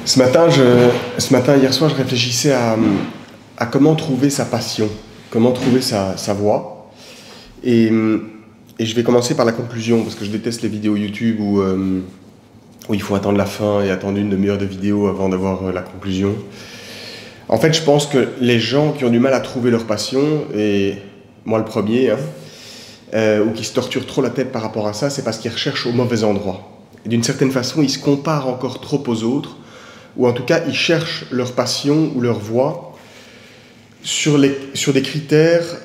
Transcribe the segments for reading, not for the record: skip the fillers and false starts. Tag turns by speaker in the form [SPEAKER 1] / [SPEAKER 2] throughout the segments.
[SPEAKER 1] Hier soir, je réfléchissais à comment trouver sa passion, comment trouver sa voie. Et je vais commencer par la conclusion, parce que je déteste les vidéos YouTube où il faut attendre la fin et attendre une demi-heure de vidéo avant d'avoir la conclusion. En fait, je pense que les gens qui ont du mal à trouver leur passion, et moi le premier, ou qui se torturent trop la tête par rapport à ça, c'est parce qu'ils recherchent au mauvais endroit. Et d'une certaine façon, ils se comparent encore trop aux autres, ou en tout cas, ils cherchent leur passion ou leur voie sur des critères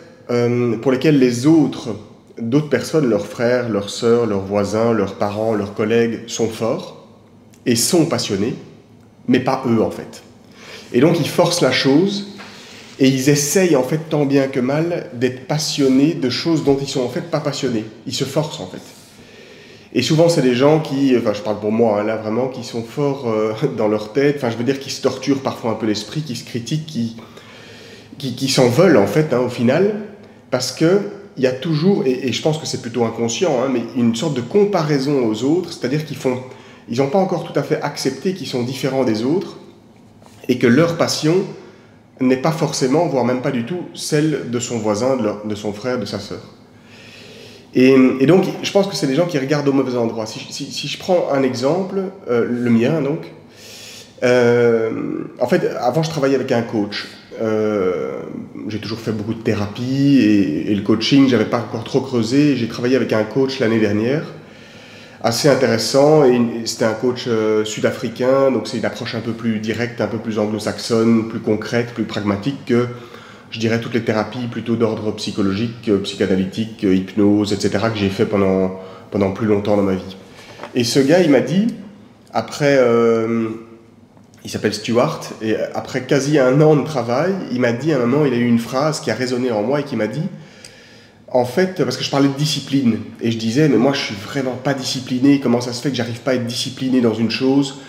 [SPEAKER 1] pour lesquels d'autres personnes, leurs frères, leurs sœurs, leurs voisins, leurs parents, leurs collègues, sont forts et sont passionnés, mais pas eux en fait. Et donc ils forcent la chose et ils essayent en fait tant bien que mal d'être passionnés de choses dont ils sont en fait pas passionnés. Ils se forcent en fait. Et souvent c'est des gens qui, enfin je parle pour moi là vraiment, qui sont forts dans leur tête, enfin je veux dire qui se torturent parfois un peu l'esprit, qui se critiquent, qui s'en veulent en fait au final, parce que il y a toujours, et je pense que c'est plutôt inconscient, mais une sorte de comparaison aux autres, c'est-à-dire ils n'ont pas encore tout à fait accepté qu'ils sont différents des autres, et que leur passion n'est pas forcément, voire même pas du tout, celle de son voisin, de son frère, de sa sœur. Et donc, je pense que c'est des gens qui regardent au mauvais endroit. Si je prends un exemple, le mien donc, en fait, avant je travaillais avec un coach. J'ai toujours fait beaucoup de thérapie et le coaching, j'avais pas encore trop creusé. J'ai travaillé avec un coach l'année dernière, assez intéressant, et c'était un coach sud-africain, donc c'est une approche un peu plus directe, un peu plus anglo-saxonne, plus concrète, plus pragmatique que, je dirais, toutes les thérapies plutôt d'ordre psychologique, psychanalytique, hypnose, etc., que j'ai fait pendant plus longtemps dans ma vie. Et ce gars, il m'a dit, après... il s'appelle Stuart, et après quasi un an de travail, il m'a dit à un moment, il a eu une phrase qui a résonné en moi et qui m'a dit, en fait, parce que je parlais de discipline, et je disais, mais moi je suis vraiment pas discipliné, comment ça se fait que j'arrive pas à être discipliné dans une chose?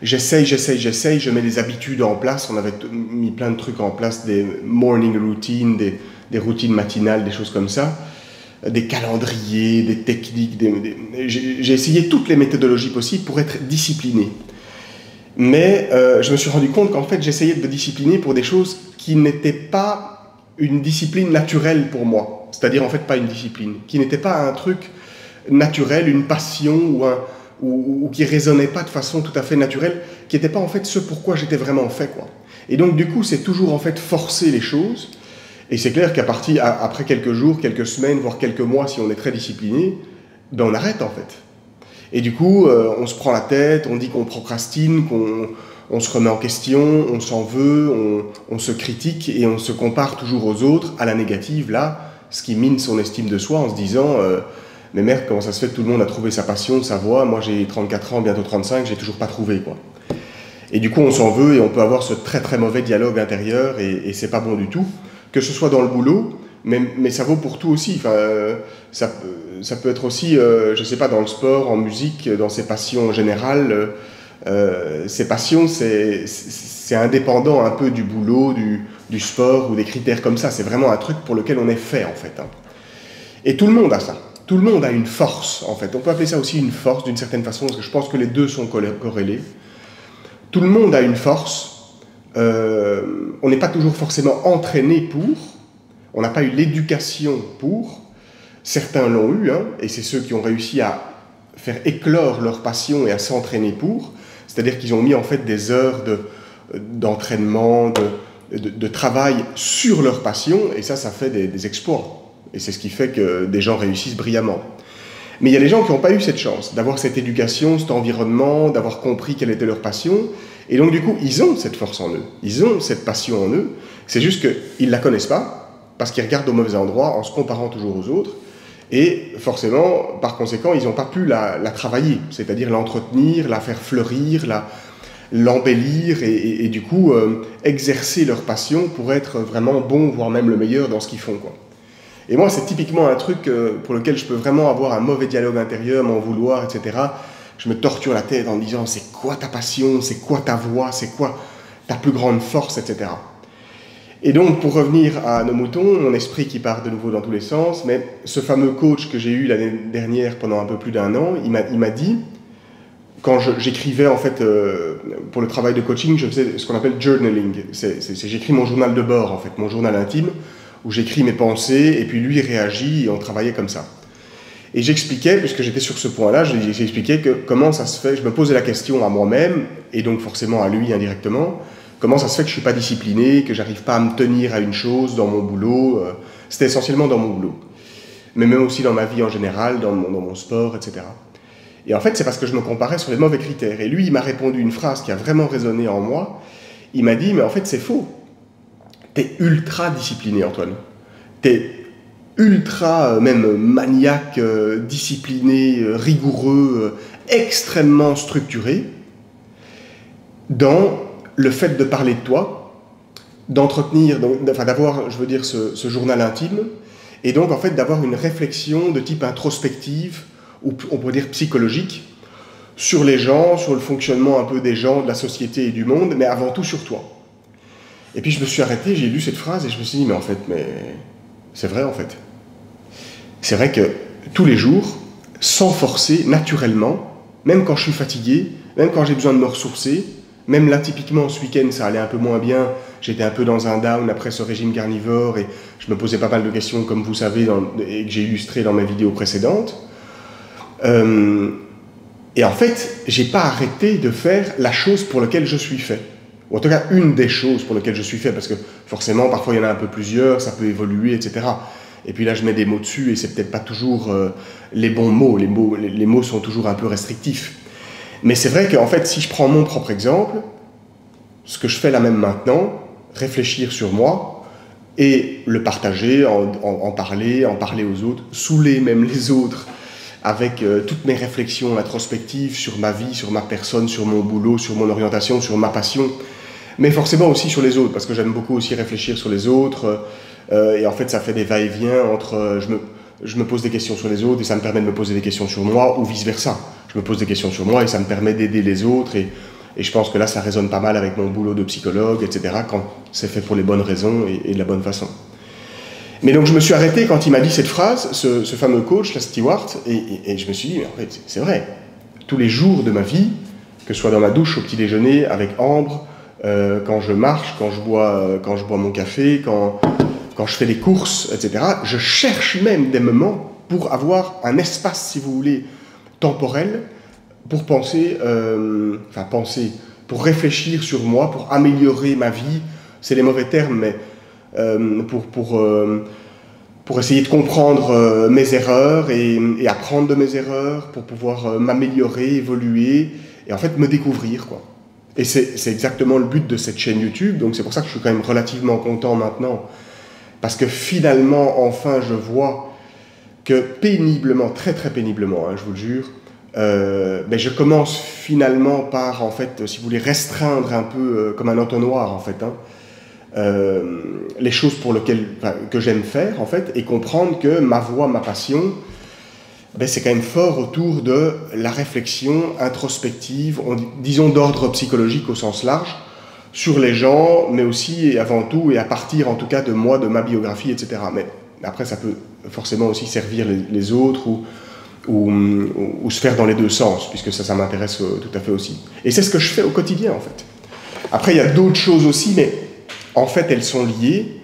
[SPEAKER 1] J'essaye, je mets des habitudes en place, on avait mis plein de trucs en place, des morning routines, des routines matinales, des choses comme ça, des calendriers, des techniques, j'ai essayé toutes les méthodologies possibles pour être discipliné. Mais je me suis rendu compte qu'en fait, j'essayais de me discipliner pour des choses qui n'étaient pas une discipline naturelle pour moi. C'est-à-dire, en fait, pas une discipline. Qui n'était pas un truc naturel, une passion, ou qui résonnait pas de façon tout à fait naturelle, qui n'était pas, en fait, ce pourquoi j'étais vraiment fait, quoi. Et donc, du coup, c'est toujours, en fait, forcer les choses. Et c'est clair après quelques jours, quelques semaines, voire quelques mois, si on est très discipliné, ben on arrête, en fait. Et du coup, on se prend la tête, on dit qu'on procrastine, qu'on se remet en question, on s'en veut, on se critique et on se compare toujours aux autres, à la négative, là, ce qui mine son estime de soi en se disant mais merde, comment ça se fait que tout le monde a trouvé sa passion, sa voie, moi j'ai 34 ans, bientôt 35, j'ai toujours pas trouvé, quoi. Et du coup, on s'en veut et on peut avoir ce très très mauvais dialogue intérieur et c'est pas bon du tout, que ce soit dans le boulot, mais ça vaut pour tout aussi. Enfin, ça peut être aussi, je sais pas, dans le sport, en musique, dans ses passions en général. Ses passions, c'est indépendant un peu du boulot, du sport ou des critères comme ça. C'est vraiment un truc pour lequel on est fait, en fait. Et tout le monde a ça. Tout le monde a une force, en fait. On peut appeler ça aussi une force, d'une certaine façon, parce que je pense que les deux sont corrélés. Tout le monde a une force. On n'est pas toujours forcément entraîné pour. On n'a pas eu l'éducation pour. Certains l'ont eu, et c'est ceux qui ont réussi à faire éclore leur passion et à s'entraîner pour. C'est-à-dire qu'ils ont mis en fait des heures d'entraînement, de travail sur leur passion, et ça fait des exploits. Et c'est ce qui fait que des gens réussissent brillamment. Mais il y a des gens qui n'ont pas eu cette chance, d'avoir cette éducation, cet environnement, d'avoir compris quelle était leur passion. Et donc du coup, ils ont cette force en eux, ils ont cette passion en eux. C'est juste qu'ils ne la connaissent pas, parce qu'ils regardent au mauvais endroit en se comparant toujours aux autres. Et forcément, par conséquent, ils n'ont pas pu la travailler, c'est-à-dire l'entretenir, la faire fleurir, l'embellir et du coup exercer leur passion pour être vraiment bon, voire même le meilleur dans ce qu'ils font, quoi. Et moi, c'est typiquement un truc pour lequel je peux vraiment avoir un mauvais dialogue intérieur, m'en vouloir, etc. Je me torture la tête en me disant c'est quoi ta passion, c'est quoi ta voix, c'est quoi ta plus grande force, etc. Et donc, pour revenir à nos moutons, mon esprit qui part de nouveau dans tous les sens, mais ce fameux coach que j'ai eu l'année dernière pendant un peu plus d'un an, il m'a dit, quand j'écrivais, en fait, pour le travail de coaching, je faisais ce qu'on appelle journaling. J'écris mon journal de bord, en fait, mon journal intime, où j'écris mes pensées, et puis lui réagit, et on travaillait comme ça. Et j'expliquais, puisque j'étais sur ce point-là, j'expliquais que comment ça se fait, je me posais la question à moi-même, et donc forcément à lui indirectement, comment ça se fait que je ne suis pas discipliné, que je n'arrive pas à me tenir à une chose dans mon boulot. C'était essentiellement dans mon boulot, mais même aussi dans ma vie en général, dans mon sport, etc. Et en fait, c'est parce que je me comparais sur les mauvais critères. Et lui, il m'a répondu une phrase qui a vraiment résonné en moi. Il m'a dit, mais en fait, c'est faux. T'es ultra discipliné, Antoine. T'es ultra, même maniaque, discipliné, rigoureux, extrêmement structuré dans le fait de parler de toi, d'entretenir, enfin d'avoir, je veux dire, ce journal intime, et donc en fait d'avoir une réflexion de type introspective, ou on pourrait dire psychologique, sur les gens, sur le fonctionnement un peu des gens, de la société et du monde, mais avant tout sur toi. Et puis je me suis arrêté, j'ai lu cette phrase et je me suis dit, mais en fait, c'est vrai en fait. C'est vrai que tous les jours, sans forcer, naturellement, même quand je suis fatigué, même quand j'ai besoin de me ressourcer, même là typiquement ce week-end ça allait un peu moins bien, j'étais un peu dans un down après ce régime carnivore et je me posais pas mal de questions comme vous savez et que j'ai illustré dans mes vidéos précédentes. Et en fait, j'ai pas arrêté de faire la chose pour laquelle je suis fait. Ou en tout cas, une des choses pour lesquelles je suis fait, parce que forcément, parfois il y en a un peu plusieurs, ça peut évoluer, etc. Et puis là, je mets des mots dessus et c'est peut-être pas toujours les bons mots. Les mots sont toujours un peu restrictifs. Mais c'est vrai qu'en fait, si je prends mon propre exemple, ce que je fais là même maintenant, réfléchir sur moi et le partager, en parler aux autres, saouler même les autres avec toutes mes réflexions introspectives sur ma vie, sur ma personne, sur mon boulot, sur mon orientation, sur ma passion, mais forcément aussi sur les autres, parce que j'aime beaucoup aussi réfléchir sur les autres, et en fait ça fait des va-et-vient entre je me pose des questions sur les autres et ça me permet de me poser des questions sur moi, ou vice-versa. Je me pose des questions sur moi et ça me permet d'aider les autres, et je pense que là ça résonne pas mal avec mon boulot de psychologue, etc., quand c'est fait pour les bonnes raisons et de la bonne façon. Mais donc je me suis arrêté quand il m'a dit cette phrase, ce fameux coach, la Stewart, et je me suis dit, mais en fait, c'est vrai. Tous les jours de ma vie, que ce soit dans ma douche au petit déjeuner, avec Ambre, quand je marche, quand je bois mon café, quand je fais les courses, etc., je cherche même des moments pour avoir un espace, si vous voulez, temporel, pour penser, pour réfléchir sur moi, pour améliorer ma vie. C'est les mauvais termes, mais pour essayer de comprendre mes erreurs et apprendre de mes erreurs, pour pouvoir m'améliorer, évoluer, et en fait me découvrir, quoi. Et c'est exactement le but de cette chaîne YouTube, donc c'est pour ça que je suis quand même relativement content maintenant, parce que finalement, enfin, je vois que péniblement, très très péniblement, hein, je vous le jure, je commence finalement par, en fait, si vous voulez, restreindre un peu comme un entonnoir, en fait, hein, les choses que j'aime faire, en fait, et comprendre que ma voie, ma passion, c'est quand même fort autour de la réflexion introspective, disons d'ordre psychologique au sens large, sur les gens, mais aussi et avant tout, et à partir en tout cas de moi, de ma biographie, etc. Mais après, ça peut forcément aussi servir les autres ou se faire dans les deux sens, puisque ça m'intéresse tout à fait aussi. Et c'est ce que je fais au quotidien, en fait. Après, il y a d'autres choses aussi, mais en fait, elles sont liées.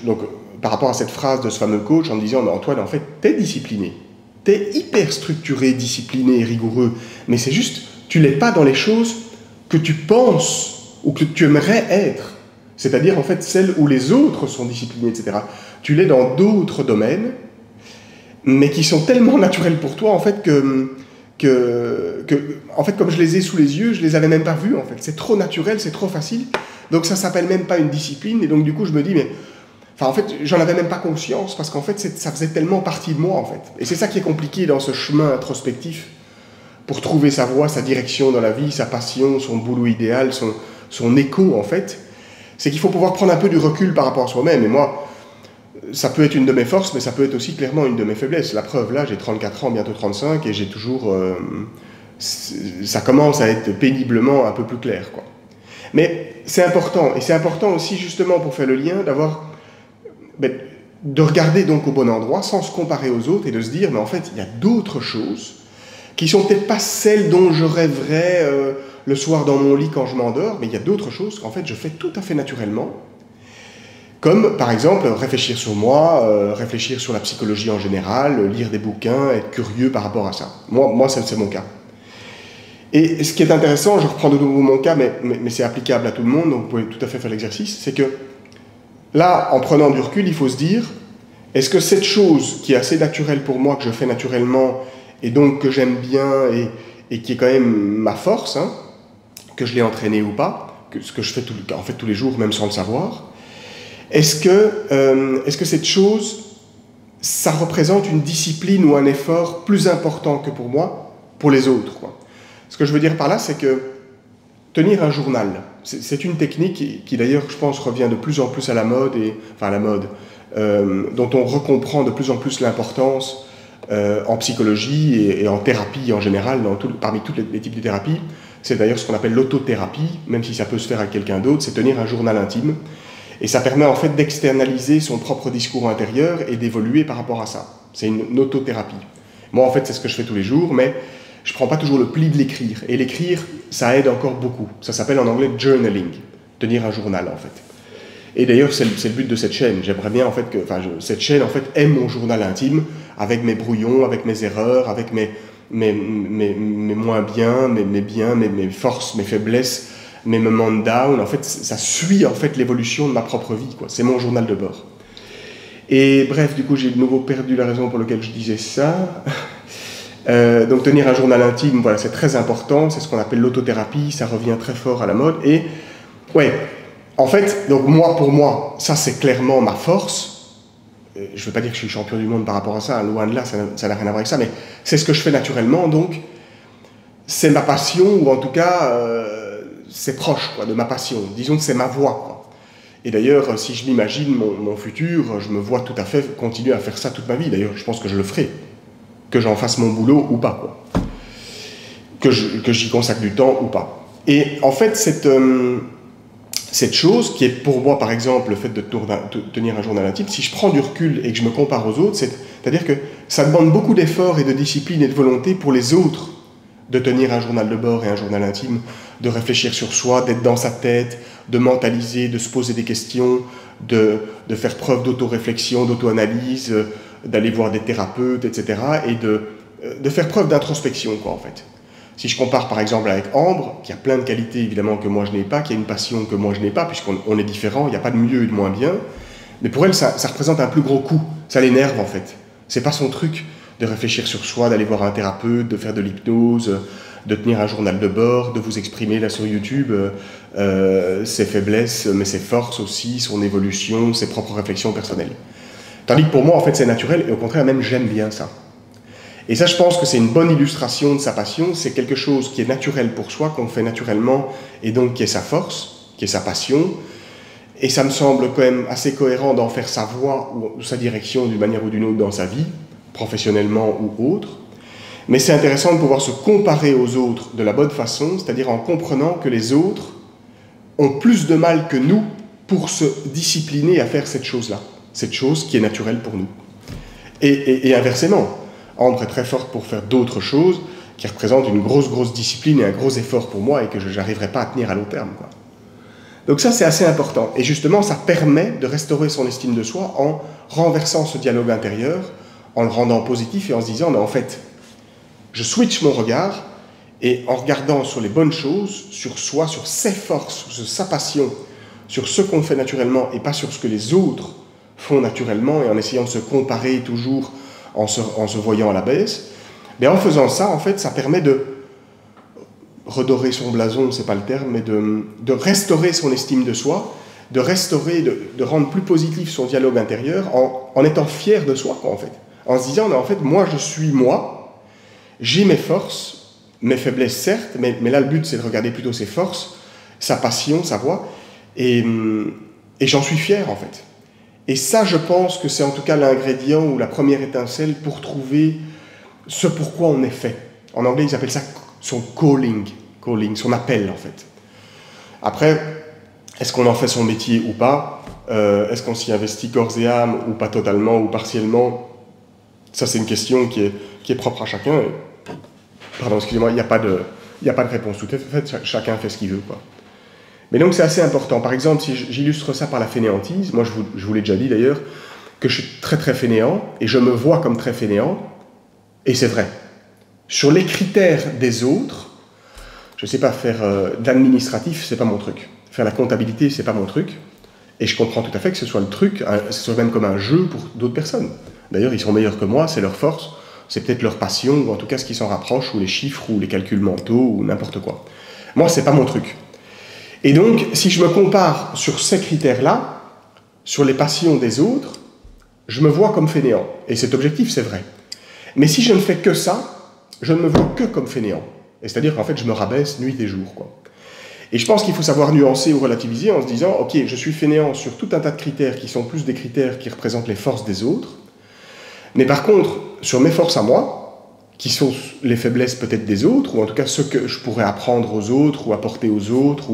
[SPEAKER 1] Donc, par rapport à cette phrase de ce fameux coach, en me disant, mais Antoine, en fait, t'es discipliné. T'es hyper structuré, discipliné, rigoureux, mais c'est juste, tu l'es pas dans les choses que tu penses ou que tu aimerais être. C'est-à-dire, en fait, celles où les autres sont disciplinés, etc. Tu l'es dans d'autres domaines, mais qui sont tellement naturels pour toi, en fait, en fait, comme je les ai sous les yeux, je les avais même pas vus, en fait. C'est trop naturel, c'est trop facile. Donc ça s'appelle même pas une discipline, et donc du coup je me dis, mais en fait j'en avais même pas conscience, parce qu'en fait ça faisait tellement partie de moi, en fait. Et c'est ça qui est compliqué dans ce chemin introspectif, pour trouver sa voie, sa direction dans la vie, sa passion, son boulot idéal, son écho, en fait. C'est qu'il faut pouvoir prendre un peu du recul par rapport à soi-même, et moi, ça peut être une de mes forces, mais ça peut être aussi clairement une de mes faiblesses. La preuve, là, j'ai 34 ans, bientôt 35, et j'ai toujours... ça commence à être péniblement un peu plus clair, quoi. Mais c'est important, et c'est important aussi justement pour faire le lien, de regarder donc au bon endroit sans se comparer aux autres et de se dire, mais en fait il y a d'autres choses, qui sont peut-être pas celles dont je rêverais le soir dans mon lit quand je m'endors, mais il y a d'autres choses qu'en fait je fais tout à fait naturellement, comme par exemple réfléchir sur moi, réfléchir sur la psychologie en général, lire des bouquins, être curieux par rapport à ça. Moi c'est mon cas. Et ce qui est intéressant, je reprends de nouveau mon cas, mais c'est applicable à tout le monde, donc vous pouvez tout à fait faire l'exercice, c'est que là, en prenant du recul, il faut se dire, est-ce que cette chose qui est assez naturelle pour moi, que je fais naturellement, et donc que j'aime bien, et qui est quand même ma force, hein, que je l'ai entraînée ou pas, ce que je fais en fait tous les jours, même sans le savoir, est-ce que cette chose, ça représente une discipline ou un effort plus important que pour moi, pour les autres, quoi. Ce que je veux dire par là, c'est que tenir un journal, c'est une technique qui d'ailleurs, je pense, revient de plus en plus à la mode, dont on recomprend de plus en plus l'importance en psychologie et en thérapie en général, parmi tous les types de thérapies. C'est d'ailleurs ce qu'on appelle l'autothérapie, même si ça peut se faire avec quelqu'un d'autre, c'est tenir un journal intime. Et ça permet en fait d'externaliser son propre discours intérieur et d'évoluer par rapport à ça. C'est une autothérapie. Moi, en fait, c'est ce que je fais tous les jours, mais je ne prends pas toujours le pli de l'écrire. Et l'écrire, ça aide encore beaucoup. Ça s'appelle en anglais journaling, tenir un journal en fait. Et d'ailleurs, c'est le but de cette chaîne. J'aimerais bien en fait cette chaîne en fait est mon journal intime, avec mes brouillons, avec mes erreurs, avec mes moins bien, mes biens, mes forces, mes faiblesses, mes moments de down. En fait, ça suit en fait l'évolution de ma propre vie, quoi. C'est mon journal de bord. Et bref, du coup, j'ai de nouveau perdu la raison pour laquelle je disais ça. Donc tenir un journal intime, voilà, c'est très important, c'est ce qu'on appelle l'autothérapie, ça revient très fort à la mode. Et ouais, en fait, donc pour moi, ça c'est clairement ma force. Je ne veux pas dire que je suis champion du monde par rapport à ça, loin de là, ça n'a rien à voir avec ça, mais c'est ce que je fais naturellement, donc c'est ma passion, ou en tout cas, c'est proche quoi, de ma passion. Disons que c'est ma voie, quoi. Et d'ailleurs, si je m'imagine mon futur, je me vois tout à fait continuer à faire ça toute ma vie. D'ailleurs, je pense que je le ferai. Que j'en fasse mon boulot ou pas, quoi. Que j'y consacre du temps ou pas. Et en fait, cette chose qui est pour moi, par exemple, le fait de tenir un journal intime, si je prends du recul et que je me compare aux autres, c'est-à-dire que ça demande beaucoup d'efforts et de discipline et de volonté pour les autres de tenir un journal de bord et un journal intime, de réfléchir sur soi, d'être dans sa tête, de mentaliser, de se poser des questions, de faire preuve d'autoréflexion, d'auto-analyse, d'aller voir des thérapeutes, etc. et de faire preuve d'introspection, quoi, en fait. Si je compare par exemple avec Ambre, qui a plein de qualités évidemment que moi je n'ai pas, qui a une passion que moi je n'ai pas, puisqu'on est différents, il n'y a pas de mieux et de moins bien, mais pour elle ça représente un plus gros coup, ça l'énerve en fait. C'est pas son truc de réfléchir sur soi, d'aller voir un thérapeute, de faire de l'hypnose, de tenir un journal de bord, de vous exprimer là sur YouTube, ses faiblesses, mais ses forces aussi, son évolution, ses propres réflexions personnelles. Tandis que pour moi, en fait, c'est naturel, et au contraire, même, j'aime bien ça. Et ça, je pense que c'est une bonne illustration de sa passion, c'est quelque chose qui est naturel pour soi, qu'on fait naturellement, et donc qui est sa force, qui est sa passion, et ça me semble quand même assez cohérent d'en faire sa voie, ou sa direction d'une manière ou d'une autre dans sa vie, professionnellement ou autre. Mais c'est intéressant de pouvoir se comparer aux autres de la bonne façon, c'est-à-dire en comprenant que les autres ont plus de mal que nous pour se discipliner à faire cette chose-là. Cette chose qui est naturelle pour nous. Et inversement, Ambre est très forte pour faire d'autres choses qui représentent une grosse discipline et un gros effort pour moi et que je n'arriverai pas à tenir à long terme, quoi. Donc ça, c'est assez important. Et justement, ça permet de restaurer son estime de soi en renversant ce dialogue intérieur, en le rendant positif et en se disant, mais en fait, je switch mon regard et en regardant sur les bonnes choses, sur soi, sur ses forces, sur sa passion, sur ce qu'on fait naturellement et pas sur ce que les autres font naturellement et en essayant de se comparer toujours en se voyant à la baisse, mais en faisant ça, en fait, ça permet de redorer son blason, c'est pas le terme, mais de restaurer son estime de soi, de restaurer, de rendre plus positif son dialogue intérieur en étant fier de soi, quoi, en fait. En se disant, mais en fait, moi, je suis moi, j'ai mes forces, mes faiblesses, certes, mais là, le but, c'est de regarder plutôt ses forces, sa passion, sa voix, et j'en suis fier, en fait. Et ça, je pense que c'est en tout cas l'ingrédient ou la première étincelle pour trouver ce pourquoi on est fait. En anglais, ils appellent ça son calling, son appel, en fait. Après, est-ce qu'on en fait son métier ou pas? Est-ce qu'on s'y investit corps et âme ou pas totalement ou partiellement? Ça, c'est une question qui est propre à chacun. Pardon, excusez-moi, il n'y a pas de réponse toute faite, chacun fait ce qu'il veut, quoi. Mais donc c'est assez important. Par exemple, si j'illustre ça par la fainéantise, moi je vous l'ai déjà dit d'ailleurs, que je suis très très fainéant, et je me vois comme très fainéant, et c'est vrai. Sur les critères des autres, je ne sais pas, faire de l'administratif, c'est pas mon truc. Faire la comptabilité, c'est pas mon truc. Et je comprends tout à fait que ce soit le truc, ce soit même comme un jeu pour d'autres personnes. D'ailleurs, ils sont meilleurs que moi, c'est leur force, c'est peut-être leur passion, ou en tout cas ce qui s'en rapproche, ou les chiffres, ou les calculs mentaux, ou n'importe quoi. Moi, c'est pas mon truc. Et donc, si je me compare sur ces critères-là, sur les passions des autres, je me vois comme fainéant. Et cet objectif, c'est vrai. Mais si je ne fais que ça, je ne me vois que comme fainéant. Et c'est-à-dire qu'en fait, je me rabaisse nuit et jour, quoi. Et je pense qu'il faut savoir nuancer ou relativiser en se disant, ok, je suis fainéant sur tout un tas de critères qui sont plus des critères qui représentent les forces des autres. Mais par contre, sur mes forces à moi, qui sont les faiblesses peut-être des autres, ou en tout cas ce que je pourrais apprendre aux autres, ou apporter aux autres,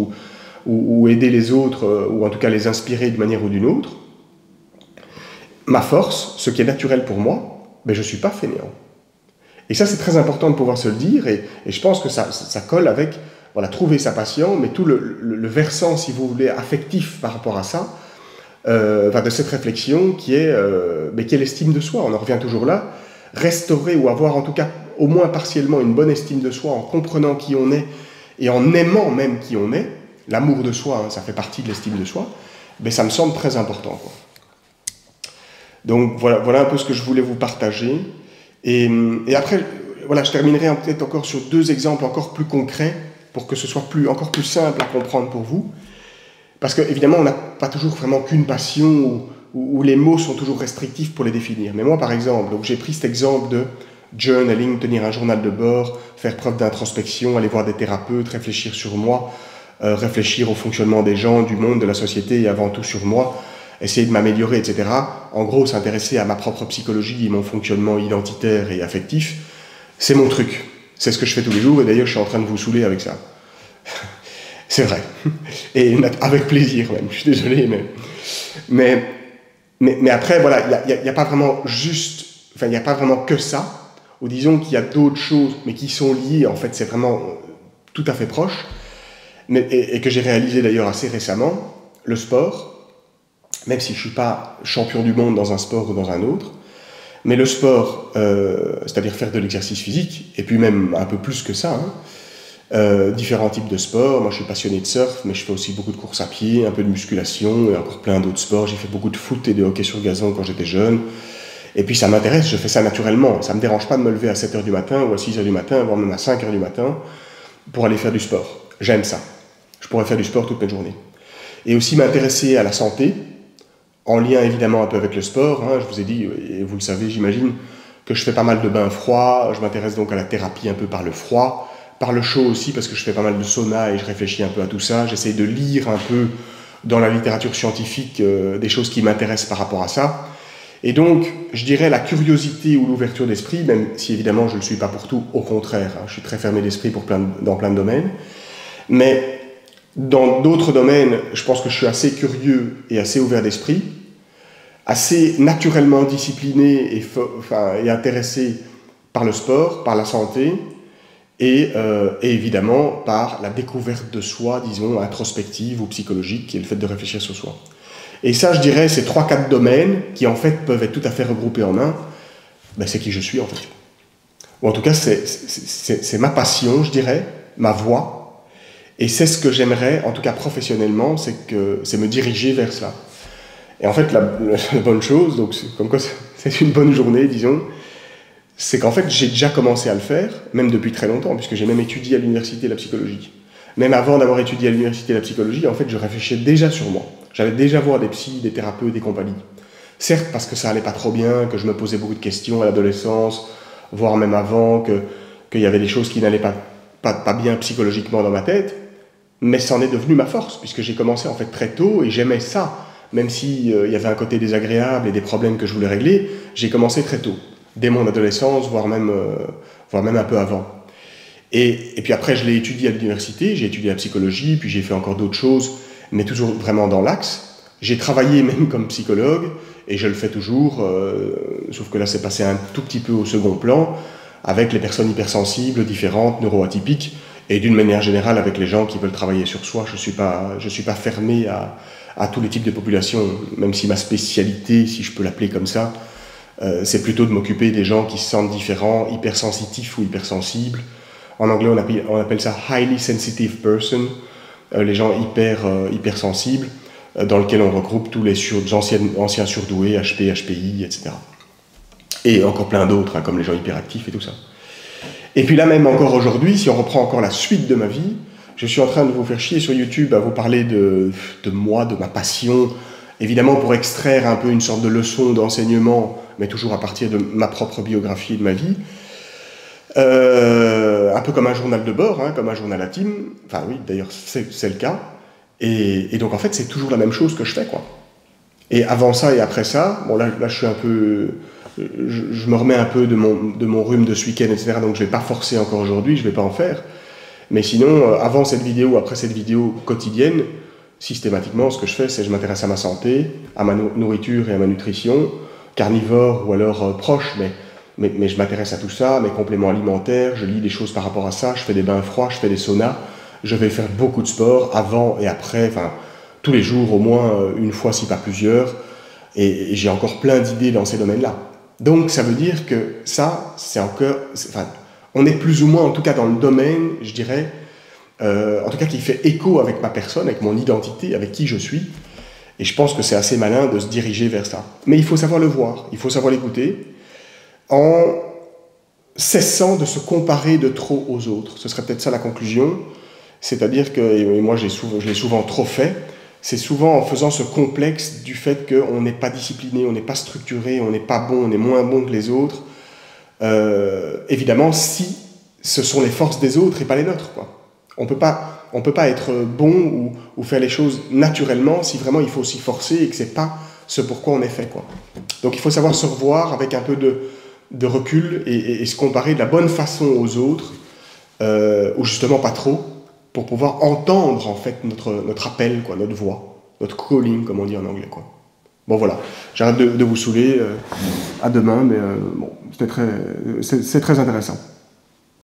[SPEAKER 1] ou aider les autres, ou en tout cas les inspirer d'une manière ou d'une autre, ma force, ce qui est naturel pour moi, ben je ne suis pas fainéant. Et ça, c'est très important de pouvoir se le dire, et je pense que ça colle avec, voilà, trouver sa passion, mais tout le versant, si vous voulez, affectif par rapport à ça, de cette réflexion qui est l'estime de soi. On en revient toujours là. Restaurer ou avoir en tout cas au moins partiellement une bonne estime de soi en comprenant qui on est et en aimant même qui on est, l'amour de soi, hein, ça fait partie de l'estime de soi, mais ça me semble très important, quoi. Donc voilà un peu ce que je voulais vous partager. Et après, voilà, je terminerai peut-être encore sur 2 exemples encore plus concrets pour que ce soit encore plus simple à comprendre pour vous. Parce qu'évidemment, on n'a pas toujours vraiment qu'une passion où les mots sont toujours restrictifs pour les définir. Mais moi, par exemple, j'ai pris cet exemple de journaling, tenir un journal de bord, faire preuve d'introspection, aller voir des thérapeutes, réfléchir sur moi, réfléchir au fonctionnement des gens, du monde, de la société et avant tout sur moi, essayer de m'améliorer, etc. En gros, s'intéresser à ma propre psychologie et mon fonctionnement identitaire et affectif, c'est mon truc. C'est ce que je fais tous les jours et d'ailleurs, je suis en train de vous saouler avec ça. C'est vrai. Et avec plaisir même, je suis désolé, mais après, voilà, il n'y a pas vraiment juste, enfin, il n'y a pas vraiment que ça, ou disons qu'il y a d'autres choses, mais qui sont liées, en fait, c'est vraiment tout à fait proche, et que j'ai réalisé d'ailleurs assez récemment, le sport, même si je ne suis pas champion du monde dans un sport ou dans un autre, mais le sport, c'est-à-dire faire de l'exercice physique, et puis même un peu plus que ça, hein, différents types de sports. Moi, je suis passionné de surf, mais je fais aussi beaucoup de courses à pied, un peu de musculation et encore plein d'autres sports. J'ai fait beaucoup de foot et de hockey sur gazon quand j'étais jeune. Et puis, ça m'intéresse, je fais ça naturellement. Ça ne me dérange pas de me lever à 7h du matin ou à 6h du matin, voire même à 5h du matin pour aller faire du sport. J'aime ça. Je pourrais faire du sport toute mes journées. Et aussi m'intéresser à la santé, en lien évidemment un peu avec le sport. Hein. Je vous ai dit, et vous le savez, j'imagine, que je fais pas mal de bains froids. Je m'intéresse donc à la thérapie un peu par le froid. Par le chaud aussi, parce que je fais pas mal de sauna et je réfléchis un peu à tout ça. J'essaye de lire un peu dans la littérature scientifique des choses qui m'intéressent par rapport à ça. Et donc, je dirais la curiosité ou l'ouverture d'esprit, même si évidemment je ne le suis pas pour tout, au contraire, hein, je suis très fermé d'esprit dans plein de domaines. Mais dans d'autres domaines, je pense que je suis assez curieux et assez ouvert d'esprit, assez naturellement discipliné et intéressé par le sport, par la santé, et évidemment par la découverte de soi, disons, introspective ou psychologique, qui est le fait de réfléchir sur soi. Et ça, je dirais, ces 3-4 domaines qui, en fait, peuvent être tout à fait regroupés en un, ben, c'est qui je suis, en fait. Ou en tout cas, c'est ma passion, je dirais, ma voie, et c'est ce que j'aimerais, en tout cas professionnellement, c'est me diriger vers ça. Et en fait, la bonne chose, donc comme quoi c'est une bonne journée, disons, c'est qu'en fait, j'ai déjà commencé à le faire, même depuis très longtemps, puisque j'ai même étudié à l'université la psychologie. Même avant d'avoir étudié à l'université la psychologie, en fait, je réfléchissais déjà sur moi. J'allais déjà voir des psys, des thérapeutes, des compagnies. Certes, parce que ça allait pas trop bien, que je me posais beaucoup de questions à l'adolescence, voire même avant, qu'il y avait des choses qui n'allaient pas bien psychologiquement dans ma tête, mais c'en est devenu ma force, puisque j'ai commencé en fait très tôt, et j'aimais ça. Même s'il y avait un côté désagréable et des problèmes que je voulais régler, j'ai commencé très tôt. Dès mon adolescence, voire même un peu avant. Et puis après, je l'ai étudié à l'université, j'ai étudié la psychologie, puis j'ai fait encore d'autres choses, mais toujours vraiment dans l'axe. J'ai travaillé même comme psychologue, et je le fais toujours, sauf que là, c'est passé un tout petit peu au second plan, avec les personnes hypersensibles, différentes, neuroatypiques, et d'une manière générale avec les gens qui veulent travailler sur soi. Je suis pas fermé à tous les types de populations, même si ma spécialité, si je peux l'appeler comme ça, c'est plutôt de m'occuper des gens qui se sentent différents, hypersensitifs ou hypersensibles. En anglais, on appelle ça highly sensitive person, les gens hypersensibles, dans lequel on regroupe tous les anciens surdoués, HP, HPI, etc. Et encore plein d'autres, hein, comme les gens hyperactifs et tout ça. Et puis là même encore aujourd'hui, si on reprend encore la suite de ma vie, je suis en train de vous faire chier sur YouTube à vous parler de moi, de ma passion, évidemment pour extraire un peu une sorte de leçon d'enseignement, mais toujours à partir de ma propre biographie et de ma vie. Un peu comme un journal de bord, hein, comme un journal intime. Enfin oui, d'ailleurs c'est le cas. Et donc en fait c'est toujours la même chose que je fais, quoi. Et avant ça et après ça, bon là je suis un peu... Je me remets un peu de mon rhume de ce week-end, etc. Donc je ne vais pas forcer encore aujourd'hui, je ne vais pas en faire. Mais sinon, avant cette vidéo, après cette vidéo quotidienne, systématiquement, ce que je fais, c'est que je m'intéresse à ma santé, à ma nourriture et à ma nutrition, carnivore ou alors proche, mais je m'intéresse à tout ça, mes compléments alimentaires, je lis des choses par rapport à ça, je fais des bains froids, je fais des saunas, je vais faire beaucoup de sport avant et après, enfin, tous les jours au moins une fois, si pas plusieurs, et j'ai encore plein d'idées dans ces domaines-là. Donc ça veut dire que ça, c'est encore... Enfin, on est plus ou moins, en tout cas dans le domaine, je dirais, en tout cas qui fait écho avec ma personne, avec mon identité, avec qui je suis. Et je pense que c'est assez malin de se diriger vers ça. Mais il faut savoir le voir, il faut savoir l'écouter, en cessant de se comparer de trop aux autres. Ce serait peut-être ça la conclusion. C'est-à-dire que, et moi je l'ai souvent trop fait, c'est souvent en faisant ce complexe du fait qu'on n'est pas discipliné, on n'est pas structuré, on n'est pas bon, on est moins bon que les autres. Évidemment, si ce sont les forces des autres et pas les nôtres, quoi. On peut pas être bon ou faire les choses naturellement si vraiment il faut s'y forcer et que c'est pas ce pourquoi on est fait, quoi. Donc il faut savoir se revoir avec un peu de recul et se comparer de la bonne façon aux autres, ou justement pas trop, pour pouvoir entendre en fait notre appel, quoi, notre voix, notre calling, comme on dit en anglais, quoi. Bon voilà, j'arrête de vous saouler, à demain, mais bon, c'est très intéressant.